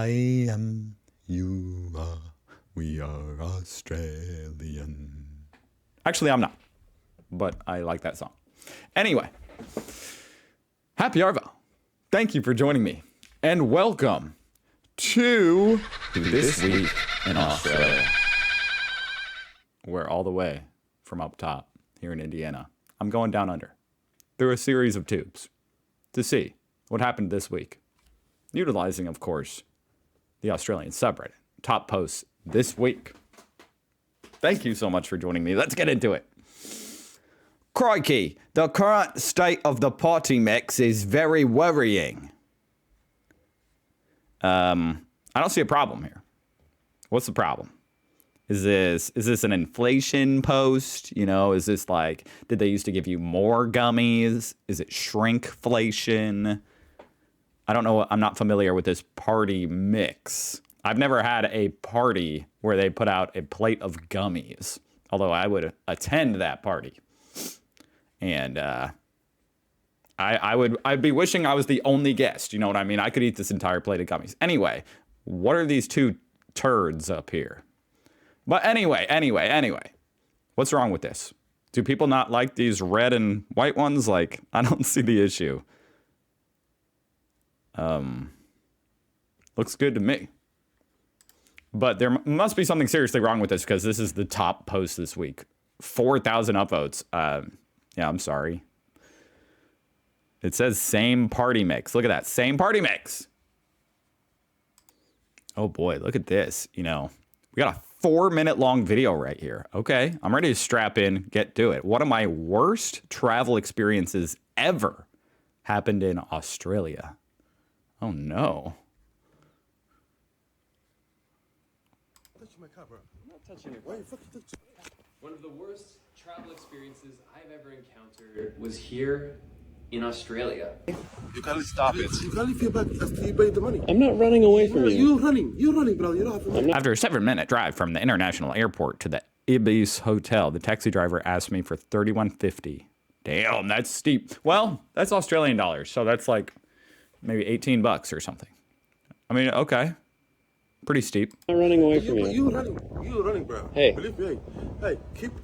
I am, you are, we are Australian. Actually, I'm not, but I like that song. Anyway, happy Arvo. Thank you for joining me, and welcome to This Week in Australia. We're all the way from up top here in Indiana. I'm going down under through a series of tubes to see what happened this week, utilizing, of course, the Australian subreddit. Top posts this week. Thank you so much for joining me. Let's get into it. Crikey, the current state of the party mix is very worrying. I don't see a problem here. What's the problem? Is this an inflation post? You know, is this like, did they used to give you more gummies? Is it shrinkflation? I don't know. I'm not familiar with this party mix. I've never had a party where they put out a plate of gummies, although I would attend that party. And I'd be wishing I was the only guest. You know what I mean? I could eat this entire plate of gummies. Anyway, what are these two turds up here? But anyway, what's wrong with this? Do people not like these red and white ones? Like, I don't see the issue. Looks good to me. But there must be something seriously wrong with this because this is the top post this week. 4,000 upvotes. Yeah, I'm sorry. It says same party mix. Look at that. Same party mix. Oh boy, look at this. You know, we got a 4-minute long video right here. Okay, I'm ready to strap in, get to it. One of my worst travel experiences ever happened in Australia. Oh no. My car, bro. I'm not touching your car. Why you fucking touch it? One of the worst travel experiences I've ever encountered was here in Australia. You can't stop it. You can't leave your bag after you pay the money. I'm not running away from you. You're running, bro. You don't have to run. After a 7-minute drive from the international airport to the Ibis hotel, the taxi driver asked me for $31.50. Damn, that's steep. Well, that's Australian dollars, so that's like maybe $18 or something. I mean, okay. Pretty steep. I'm not running away from you. You're running, bro. Hey. Believe me. Hey,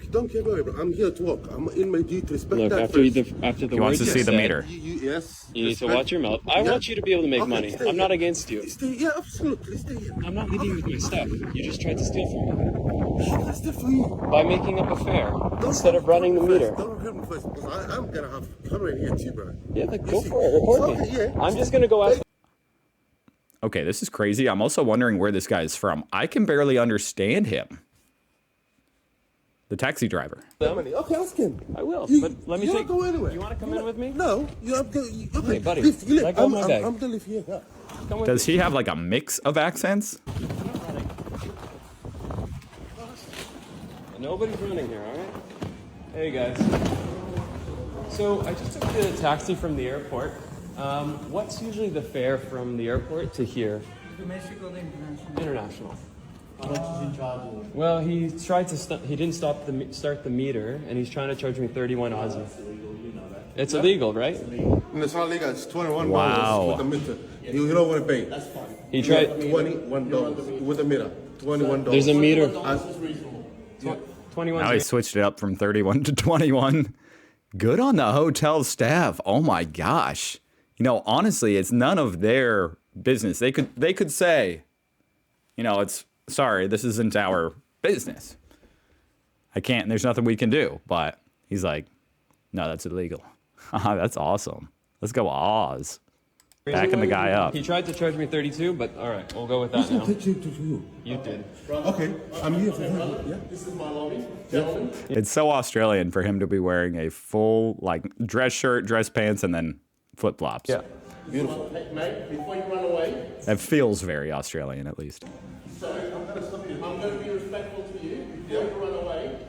don't keep away, bro. I'm here to work. I'm in my duty. Respect Look, that after the He wants words to you see the said, meter. Yes. You need to watch your mouth. I want you to be able to make money. Stay I'm not here. against you. Yeah, absolutely. Stay here. I'm not leaving with my stuff. You just tried to steal from me That's still for you. by making up a fare instead of running the meter. Don't hurt me first, because I'm gonna have camera in here too, bro. Yeah, like, go for it. Report me. Okay, yeah. I'm just gonna go out. Okay, this is crazy. I'm also wondering where this guy is from. I can barely understand him. The taxi driver. Okay, ask him. I will, but let me you take. Don't go anywhere. You want to come in with me? No, you have to. Okay, Hey, buddy, leave, let go of my bag. I'm gonna leave here. Yeah. Come with Does me. he have like a mix of accents? I'm not running. Nobody's running here, all right? Hey guys. So I just took the taxi from the airport. What's usually the fare from the airport to here? Domestic or international? International. How much is he charging? Well, he tried to he didn't start the meter, and he's trying to charge me 31 Aussie. It's illegal, right? No, it's not legal. It's $21 Wow. with the meter. You don't want to pay. That's fine. He tried. $21 with the meter. $21. There's a meter. This is reasonable. 21. Now he switched it up from 31 to 21. Good on the hotel staff. Oh my gosh. You know, honestly, it's none of their business. They could say, you know, it's sorry, this isn't our business. I can't, there's nothing we can do. But he's like, no, that's illegal. That's awesome. Let's go Oz. Backing the guy up. He tried to charge me 32, but all right, we'll go with that now. Take you to you. You did. Okay, I'm here for you. Yeah. This is my lobby, gentlemen. It's so Australian for him to be wearing a full like dress shirt, dress pants, and then flip flops. Yeah. Beautiful. Hey, mate, before you run away, That feels very Australian, at least. so I'm going to stop you. I'm going to be respectful to you. Before you run away,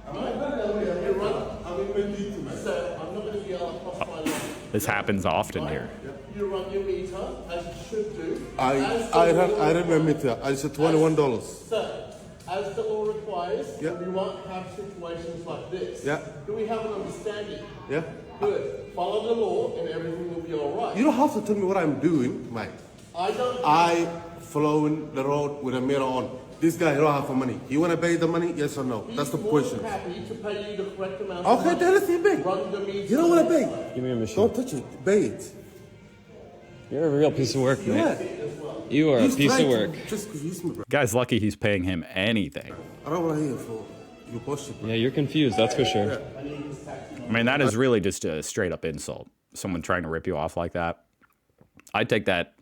I'm not in my duty, man. so I'm not going to yell across my line. This happens often here. You run your meter as you should do. I ran my meter. I said $21. So, as the law requires, Yeah. we won't have situations like this. Yeah. Do we have an understanding? Yeah. Good. Follow the law and everything will be all right. You don't have to tell me what I'm doing, mate. I don't. I following the road with a mirror on. This guy don't have money. You want to pay the money? Yes or no? That's the question. Happy to pay you the correct amount. Okay, then let's see, pay. Run the meter. You don't want to pay. Give me your machine. Don't touch it. Pay it. You're a real piece of work, mate. Yeah. You are a piece of trying work. to just confuse me, bro. Guy's lucky he's paying him anything. I don't want to hear for your bullshit, bro. Yeah, you're confused, that's for sure. I mean, that is really just a straight up insult. Someone trying to rip you off like that. I take that.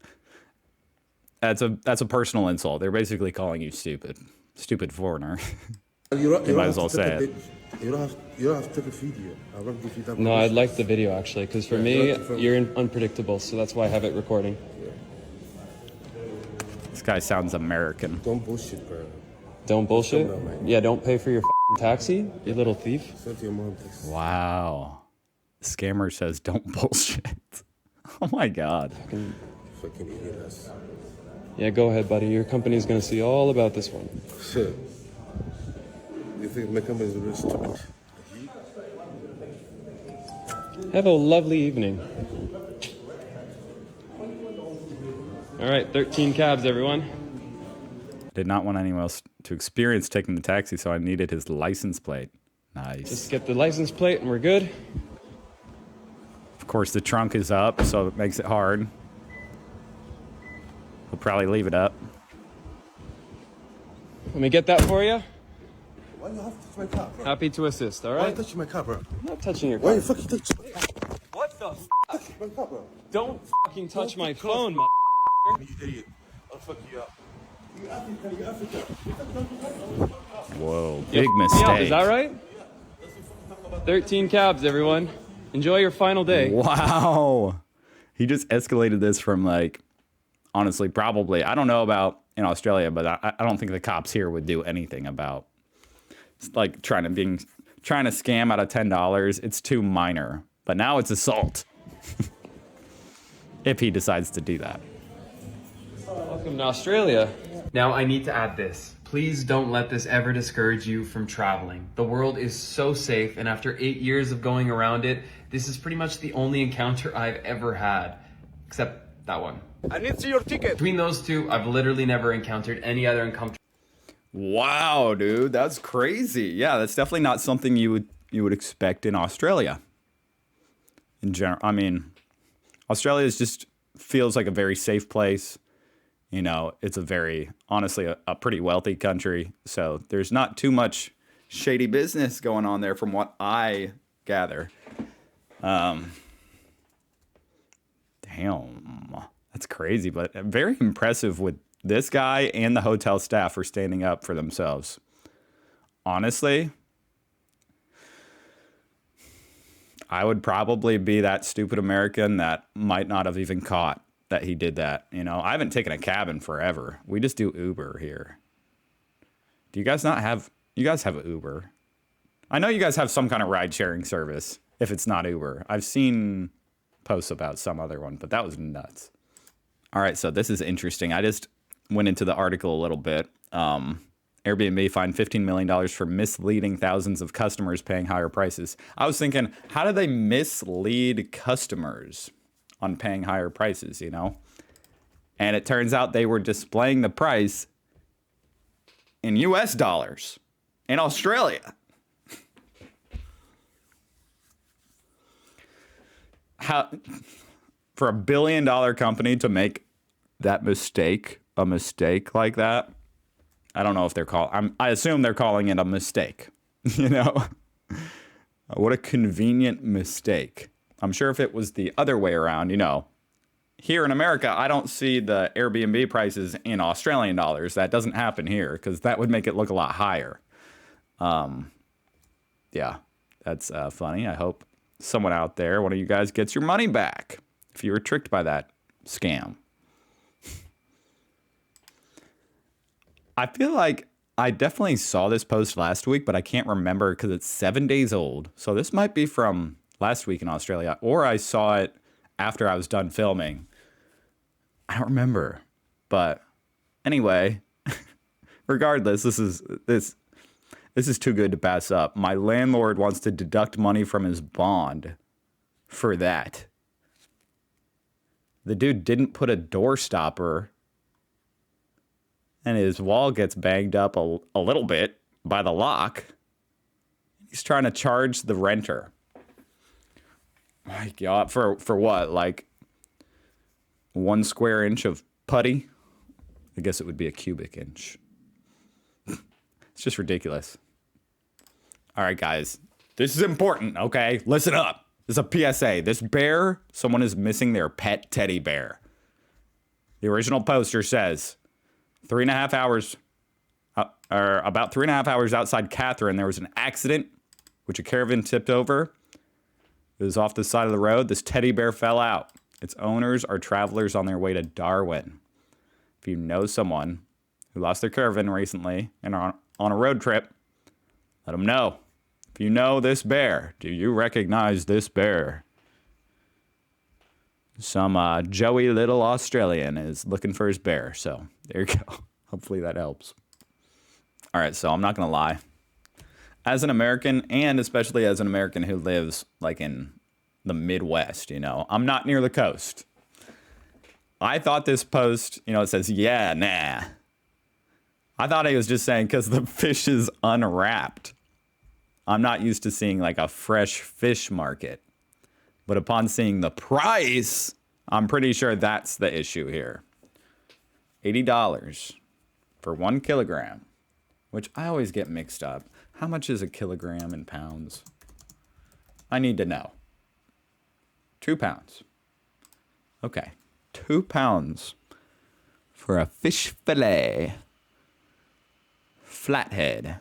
That's a personal insult. They're basically calling you stupid. Stupid foreigner. You might as well say it. You don't have to take a video. I'll give you that. No, I'd like the video actually, because for me, you're unpredictable, so that's why I have it recording. This guy sounds American. Don't bullshit, bro. Don't bullshit? No, man. Yeah, don't pay for your taxi, you little thief. Send to your mom, please. Wow. Scammer says don't bullshit. Oh my God. Fucking idiot ass. Yeah, go ahead, buddy. Your company's gonna see all about this one. Shit. You think my company is really stupid? Have a lovely evening. All right, 13 cabs, everyone. Did not want anyone else to experience taking the taxi, so I needed his license plate. Nice. Just get the license plate and we're good. Of course, the trunk is up, so it makes it hard. We'll probably leave it up. Let me get that for you. Why you have to touch my car, bro? Happy to assist, all Why you right? touching my car, bro? I'm not touching your Why car. you fucking touch my car? What the Touch my car, bro? Don't fucking touch my phone, You idiot. I'll fuck you up. You African, you African. Whoa, big Yeah, mistake. is that right? 13 cabs, everyone. Enjoy your final day. Wow. He just escalated this from like, honestly, probably, I don't know about in Australia, but I don't think the cops here would do anything about like trying to scam out of $10. It's too minor, but now it's assault. If he decides to do that. Welcome to Australia. Now I need to add this. Please don't let this ever discourage you from traveling. The world is so safe, and after 8 years of going around it, this is pretty much the only encounter I've ever had. Except that one. I need to see your ticket. Between those two, I've literally never encountered any other uncomfortable. Wow, dude, that's crazy. Yeah, that's definitely not something you would expect in Australia. In general, I mean, Australia just feels like a very safe place. You know, it's honestly a pretty wealthy country. So there's not too much shady business going on there from what I gather. Damn, that's crazy, but very impressive with this guy and the hotel staff for standing up for themselves. Honestly, I would probably be that stupid American that might not have even caught that he did that. You know, I haven't taken a cab in forever. We just do Uber here. Do you guys have Uber? I know you guys have some kind of ride sharing service if it's not Uber. I've seen posts about some other one, but that was nuts. All right, so this is interesting. I just went into the article a little bit. Airbnb fined $15 million for misleading thousands of customers paying higher prices. I was thinking, how do they mislead customers on paying higher prices, you know? And it turns out they were displaying the price in US dollars in Australia. How, for $1 billion company to make that mistake, a mistake like that, I don't know if they're I assume they're calling it a mistake, you know? What a convenient mistake. I'm sure if it was the other way around, you know, here in America, I don't see the Airbnb prices in Australian dollars. That doesn't happen here because that would make it look a lot higher. Yeah, that's funny. I hope someone out there, one of you guys, gets your money back if you were tricked by that scam. I feel like I definitely saw this post last week, but I can't remember because it's 7 days old. So this might be from last week in Australia, or I saw it after I was done filming. I don't remember. But anyway, regardless, this is too good to pass up. My landlord wants to deduct money from his bond for that. The dude didn't put a door stopper and his wall gets banged up a little bit by the lock. He's trying to charge the renter. My God, for what? Like 1 square inch of putty? I guess it would be a cubic inch. It's just ridiculous. All right, guys. This is important, okay? Listen up. This is a PSA. This bear, someone is missing their pet teddy bear. The original poster says, 3.5 hours, or about 3.5 hours outside Catherine, there was an accident, which a caravan tipped over. It was off the side of the road. This teddy bear fell out. Its owners are travelers on their way to Darwin. If you know someone who lost their caravan recently and are on a road trip, let them know. If you know this bear, do you recognize this bear? Some Joey little Australian is looking for his bear. So there you go. Hopefully that helps. All right, so I'm not going to lie. As an American, and especially as an American who lives like in the Midwest, you know, I'm not near the coast. I thought this post, you know, it says, yeah, nah. I thought he was just saying because the fish is unwrapped. I'm not used to seeing like a fresh fish market. But upon seeing the price, I'm pretty sure that's the issue here. $80 for 1 kilogram, which I always get mixed up. How much is a kilogram in pounds? I need to know. 2 pounds. Okay. 2 pounds for a fish fillet. Flathead.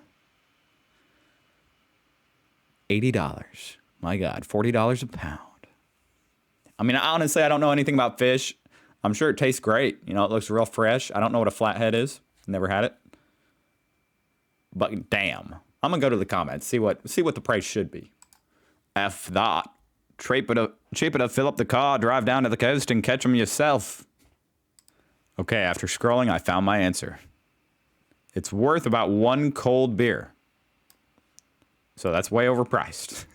$80. My God, $40 a pound. I mean, honestly, I don't know anything about fish. I'm sure it tastes great. You know, it looks real fresh. I don't know what a flathead is. Never had it. But damn. I'm going to go to the comments, see what the price should be. F that. Cheaper to fill up the car, drive down to the coast, and catch them yourself. Okay, after scrolling, I found my answer. It's worth about 1 cold beer. So that's way overpriced.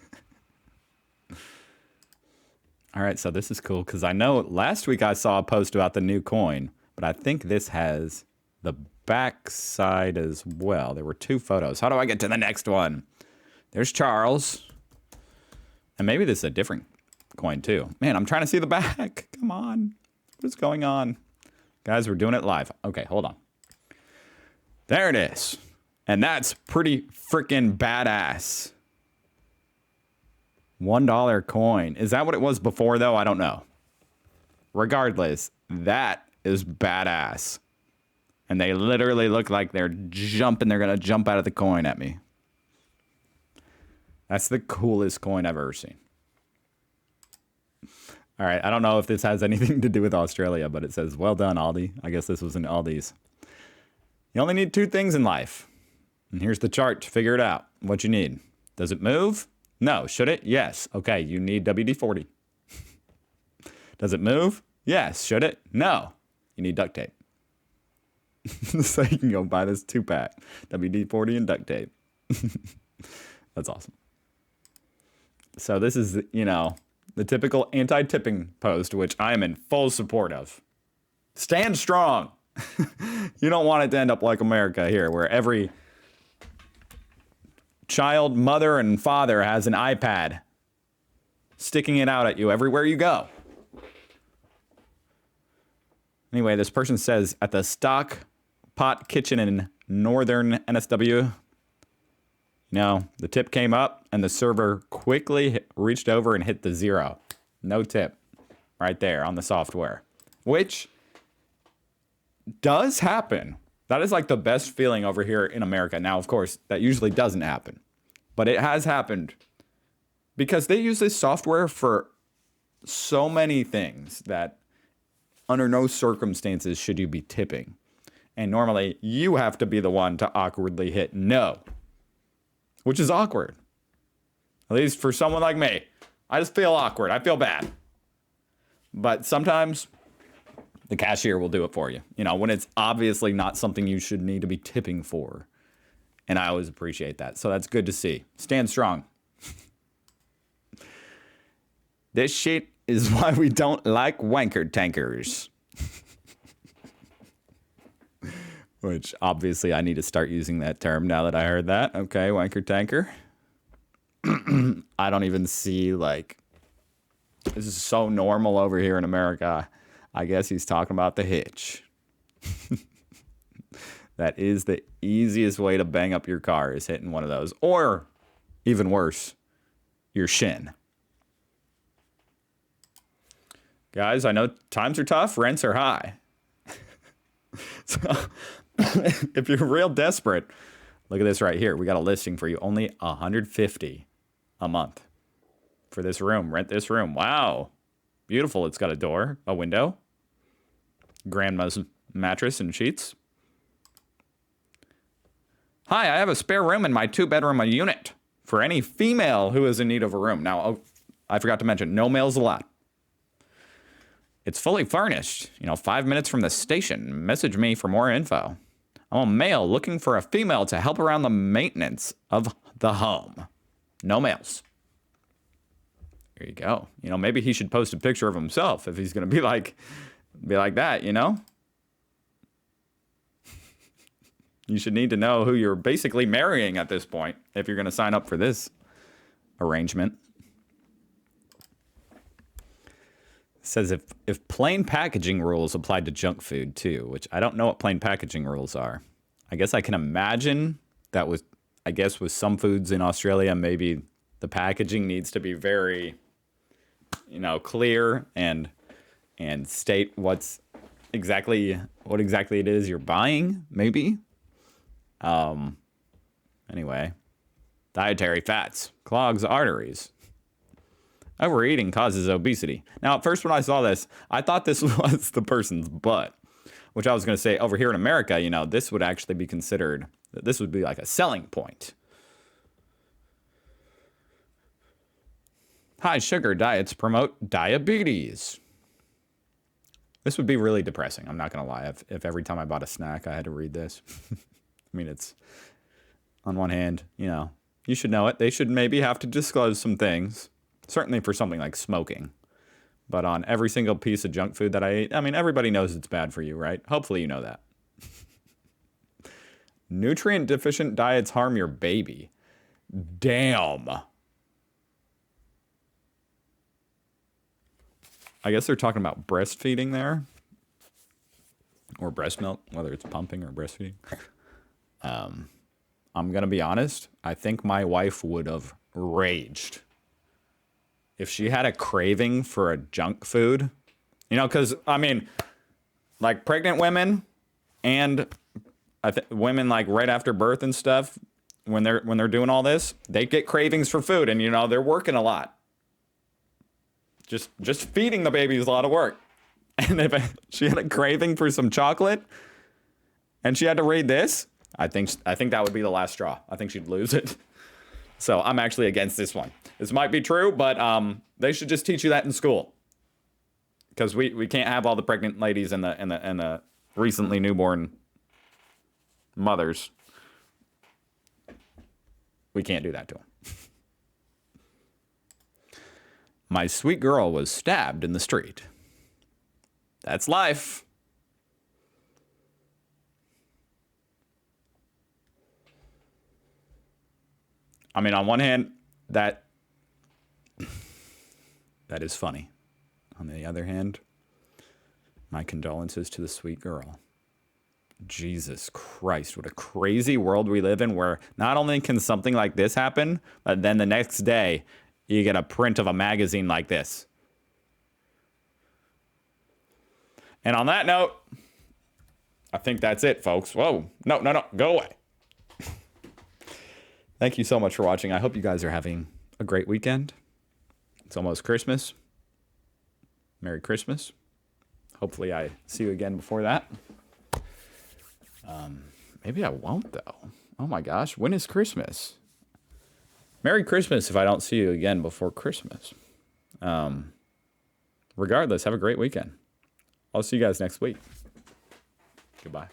All right, so this is cool because I know last week I saw a post about the new coin, but I think this has the back side as well. There were 2 photos. How do I get to the next one? There's Charles. And maybe this is a different coin too. Man, I'm trying to see the back. Come on. What is going on? Guys, we're doing it live. Okay, hold on. There it is. And that's pretty freaking badass. $1 coin. Is that what it was before, though? I don't know. Regardless, that is badass. And they literally look like they're jumping. They're going to jump out of the coin at me. That's the coolest coin I've ever seen. All right, I don't know if this has anything to do with Australia, but it says, well done, Aldi. I guess this was in Aldi's. You only need 2 things in life. And here's the chart to figure it out. What you need. Does it move? No. Should it? Yes. Okay, you need WD-40. Does it move? Yes. Should it? No. You need duct tape. So you can go buy this 2-pack. WD-40 and duct tape. That's awesome. So this is, you know, the typical anti-tipping post, which I am in full support of. Stand strong. You don't want it to end up like America here, where every child, mother, and father has an iPad sticking it out at you everywhere you go. Anyway, this person says, at the Stock Pot Kitchen in northern NSW, the tip came up and the server quickly reached over and hit the 0. No tip. Right there on the software. Which does happen. That is like the best feeling over here in America. Now, of course, that usually doesn't happen. But it has happened. Because they use this software for so many things that under no circumstances should you be tipping. And normally you have to be the one to awkwardly hit no. Which is awkward. At least for someone like me. I just feel awkward. I feel bad. But sometimes the cashier will do it for you. You know, when it's obviously not something you should need to be tipping for. And I always appreciate that. So that's good to see. Stand strong. This shit is why we don't like wanker tankers. Which obviously I need to start using that term now that I heard that. Okay, wanker tanker. I don't even see, like, this is so normal over here in America. I guess he's talking about the hitch. That is the easiest way to bang up your car, is hitting one of those. Or, even worse, your shin. Guys, I know times are tough, rents are high. So, if you're real desperate, look at this right here. We got a listing for you. Only $150 a month for this room. Rent this room. Wow. Beautiful. It's got a door, a window, grandma's mattress and sheets. Hi, I have a spare room in my 2-bedroom unit for any female who is in need of a room. Now, I forgot to mention, no males allowed. It's fully furnished, 5 minutes from the station. Message me for more info. I'm a male looking for a female to help around the maintenance of the home. No males. There you go. Maybe he should post a picture of himself if he's going to be like that, You should need to know who you're basically marrying at this point if you're going to sign up for this arrangement. Says if plain packaging rules applied to junk food too, which I don't know what plain packaging rules are. I guess I can imagine that with some foods in Australia, maybe the packaging needs to be very, clear and state what exactly it is you're buying, maybe. Anyway, dietary fats clogs arteries. Overeating causes obesity. Now, at first when I saw this, I thought this was the person's butt, which I was going to say over here in America, this would actually be considered, this would be like a selling point. High sugar diets promote diabetes. This would be really depressing. I'm not going to lie. If every time I bought a snack, I had to read this. I mean, it's on one hand, you should know it. They should maybe have to disclose some things. Certainly for something like smoking. But on every single piece of junk food that I eat, everybody knows it's bad for you, right? Hopefully you know that. Nutrient deficient diets harm your baby. Damn. I guess they're talking about breastfeeding there. Or breast milk, whether it's pumping or breastfeeding. I'm going to be honest. I think my wife would have raged if she had a craving for a junk food, because, like pregnant women and women like right after birth and stuff, when they're doing all this, they get cravings for food and, they're working a lot. Just feeding the baby is a lot of work. And if she had a craving for some chocolate and she had to read this, I think that would be the last straw. I think she'd lose it. So I'm actually against this one. This might be true, but they should just teach you that in school, because we can't have all the pregnant ladies and the recently newborn mothers. We can't do that to them. My sweet girl was stabbed in the street. That's life. On one hand, that is funny. On the other hand, my condolences to the sweet girl. Jesus Christ, what a crazy world we live in, where not only can something like this happen, but then the next day you get a print of a magazine like this. And on that note, I think that's it, folks. Whoa, no, go away. Thank you so much for watching. I hope you guys are having a great weekend. It's almost Christmas. Merry Christmas. Hopefully I see you again before that. Maybe I won't, though. Oh my gosh, when is Christmas? Merry Christmas if I don't see you again before Christmas. Regardless, have a great weekend. I'll see you guys next week. Goodbye.